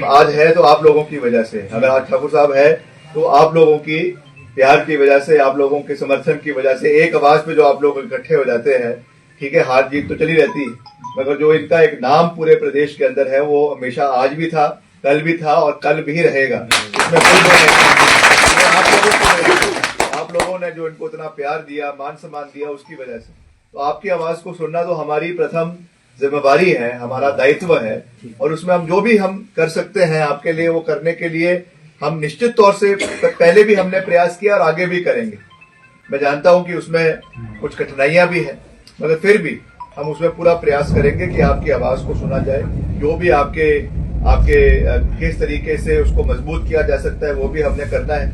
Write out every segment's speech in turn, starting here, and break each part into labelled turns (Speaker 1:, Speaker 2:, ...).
Speaker 1: हम आज है तो आप लोगों की वजह से, अगर आज ठाकुर साहब है तो आप लोगों की प्यार की वजह से, आप लोगों के समर्थन की वजह से, एक आवाज पे जो आप लोग इकट्ठे हो जाते हैं। ठीक है, हार जीत तो चली रहती है, मगर जो इनका एक नाम पूरे प्रदेश के अंदर है वो हमेशा आज भी था, कल भी था और कल भी रहेगा। इसमें कोई दो नहीं। आप लोगों ने जो इनको इतना प्यार दिया, मान सम्मान दिया, उसकी वजह से तो आपकी आवाज को सुनना तो हमारी प्रथम जिम्मेवारी है, हमारा दायित्व है। और उसमें हम जो भी हम कर सकते हैं आपके लिए, वो करने के लिए हम निश्चित तौर से पहले भी हमने प्रयास किया और आगे भी करेंगे। मैं जानता हूं कि उसमें कुछ कठिनाइयां भी हैं, मगर फिर भी हम उसमें पूरा प्रयास करेंगे कि आपकी आवाज को सुना जाए। जो भी आपके किस तरीके से उसको मजबूत किया जा सकता है वो भी हमने करना है।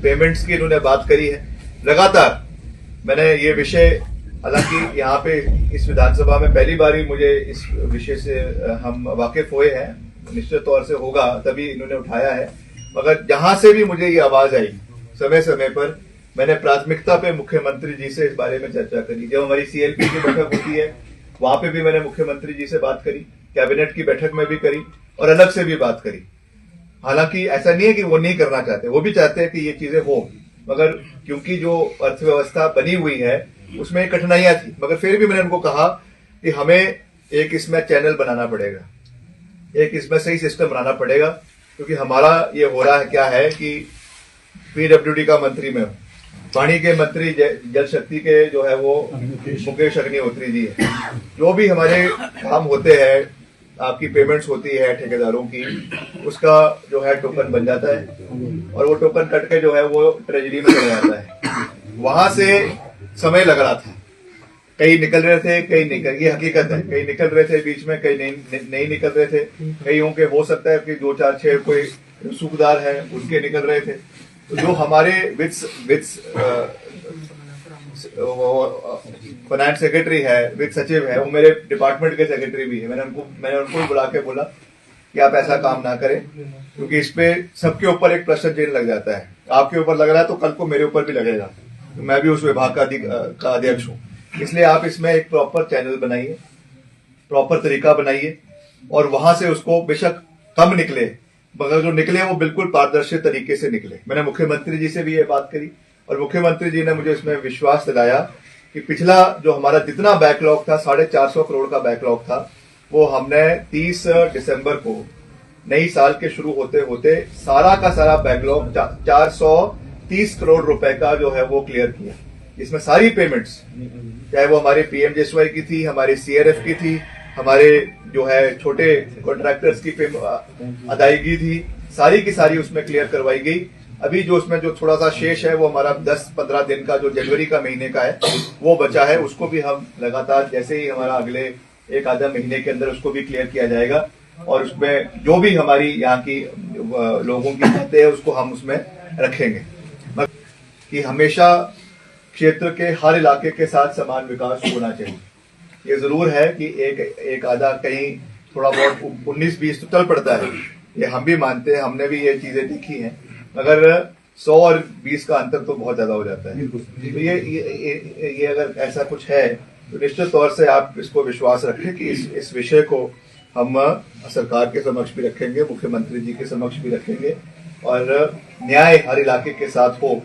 Speaker 1: पेमेंट्स की इन्होंने बात करी है लगातार। मैंने ये विषय, हालांकि यहाँ पे इस विधानसभा में पहली बार ही मुझे इस विषय से हम वाकिफ हुए हैं, निश्चित तौर से होगा तभी इन्होंने उठाया है। मगर जहां से भी मुझे ये आवाज आई, समय समय पर मैंने प्राथमिकता पे मुख्यमंत्री जी से इस बारे में चर्चा करी। जब हमारी सीएलपी की बैठक होती है वहां पे भी मैंने मुख्यमंत्री जी से बात करी, कैबिनेट की बैठक में भी करी और अलग से भी बात करी। हालांकि ऐसा नहीं है कि वो नहीं करना चाहते, वो भी चाहते हैं कि ये चीजें हो, मगर क्योंकि जो अर्थव्यवस्था बनी हुई है उसमें कठिनाइयां थी। मगर फिर भी मैंने उनको कहा कि हमें एक इसमें चैनल बनाना पड़ेगा, एक इसमें सही सिस्टम बनाना पड़ेगा, क्योंकि हमारा ये हो रहा है क्या है कि पीडब्ल्यूडी का मंत्री में हूं, पानी के मंत्री जल शक्ति के जो है वो मुकेश अग्निहोत्री जी है। जो भी हमारे काम होते हैं, आपकी पेमेंट्स होती है ठेकेदारों की, उसका जो है टोकन बन जाता है और वो टोकन कट के जो है वो ट्रेजरी में चला जाता है। वहां से समय लग रहा था, कई निकल रहे थे, कई निकल, ये हकीकत है, कई निकल रहे थे बीच में, कई नहीं निकल रहे थे। कईयों के हो सकता है कि 2 4 6 कोई सूखदार है उनके निकल रहे थे। तो जो हमारे फाइनेंस सेक्रेटरी है, वित्त सचिव है, वो मेरे डिपार्टमेंट के सेक्रेटरी भी है। मैंने उनको भी बुला के बोला कि आप ऐसा काम ना करें, क्योंकि इस पे सबके ऊपर एक प्रश्न चिन्ह लग जाता है। आपके ऊपर लग रहा है तो कल को मेरे ऊपर भी लगेगा, तो मैं भी उस विभाग का अध्यक्ष हूँ। इसलिए आप इसमें एक प्रॉपर चैनल बनाइए, प्रॉपर तरीका बनाइए और वहां से उसको बेशक कम निकले, मगर जो निकले वो बिल्कुल पारदर्शी तरीके से निकले। मैंने मुख्यमंत्री जी से भी ये बात करी और मुख्यमंत्री जी ने मुझे इसमें विश्वास दिलाया कि पिछला जो हमारा जितना बैकलॉग था, 450 करोड़ का बैकलॉग था, वो हमने 30 दिसंबर को नई साल के शुरू होते होते सारा का सारा बैकलॉग 430 करोड़ रुपए का जो है वो क्लियर किया। इसमें सारी पेमेंट्स, चाहे वो हमारे पीएमजेएसवाई की थी, हमारे सीआरएफ की थी, हमारे जो है छोटे कॉन्ट्रैक्टर्स की अदायगी थी, सारी की सारी उसमें क्लियर करवाई गई। अभी जो उसमें जो थोड़ा सा शेष है वो हमारा 10-15 दिन का जो जनवरी का महीने का है वो बचा है, उसको भी हम लगातार जैसे ही हमारा अगले एक आधा महीने के अंदर उसको भी क्लियर किया जाएगा। और उसमें जो भी हमारी यहाँ की लोगों की बातें है उसको हम उसमें रखेंगे कि हमेशा क्षेत्र के हर इलाके के साथ समान विकास होना चाहिए। ये जरूर है कि एक आधा कहीं थोड़ा बहुत 19-20 तो चल पड़ता है, ये हम भी मानते हैं, हमने भी ये चीजें देखी हैं, मगर 100 और 20 का अंतर तो बहुत ज्यादा हो जाता है। तो ये अगर ऐसा कुछ है तो निश्चित तौर से आप इसको विश्वास रखें कि इस विषय को हम सरकार के समक्ष भी रखेंगे, मुख्यमंत्री जी के समक्ष भी रखेंगे और न्याय हर इलाके के साथ हो,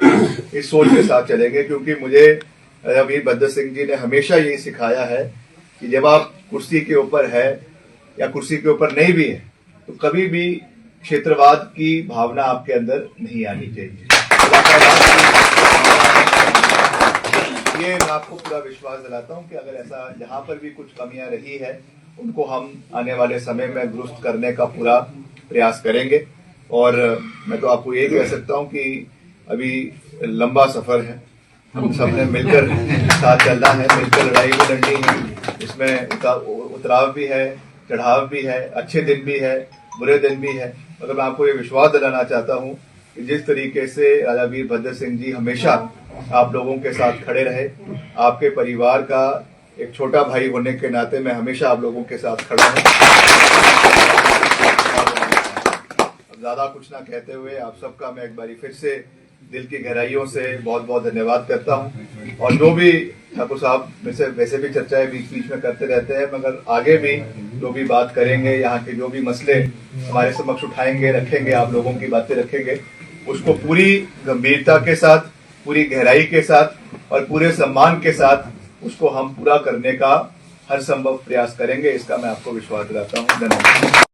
Speaker 1: इस सोच के साथ चलेंगे। क्योंकि मुझे वीरभद्र सिंह जी ने हमेशा यही सिखाया है कि जब आप कुर्सी के ऊपर है या कुर्सी के ऊपर नहीं भी है तो कभी भी क्षेत्रवाद की भावना आपके अंदर नहीं आनी चाहिए। ये मैं आपको पूरा विश्वास दिलाता हूं कि अगर ऐसा जहां पर भी कुछ कमियां रही है उनको हम आने वाले समय में दुरुस्त करने का पूरा प्रयास करेंगे। और मैं तो आपको ये कह सकता हूं कि अभी लंबा सफर है, हम सब ने मिलकर साथ चलना है, मिलकर लड़ाई भी लड़नी है। इसमें उतराव भी है, चढ़ाव भी है, अच्छे दिन भी है, बुरे दिन भी है। मगर मैं आपको ये विश्वास दिलाना चाहता हूं कि जिस तरीके से राजा वीरभद्र सिंह जी हमेशा आप लोगों के साथ खड़े रहे, आपके परिवार का एक छोटा भाई होने के नाते मैं हमेशा आप लोगों के साथ खड़ा हूं। अब ज्यादा कुछ ना कहते हुए आप सबका मैं एक बारी फिर से दिल की गहराइयों से बहुत बहुत धन्यवाद करता हूं। और जो भी ठाकुर साहब वैसे भी चर्चाएं बीच बीच में करते रहते हैं, मगर आगे भी जो भी बात करेंगे, यहाँ के जो भी मसले हमारे समक्ष उठाएंगे, रखेंगे, आप लोगों की बातें रखेंगे, उसको पूरी गंभीरता के साथ, पूरी गहराई के साथ और पूरे सम्मान के साथ उसको हम पूरा करने का हर संभव प्रयास करेंगे। इसका मैं आपको विश्वास दिलाता हूँ। धन्यवाद।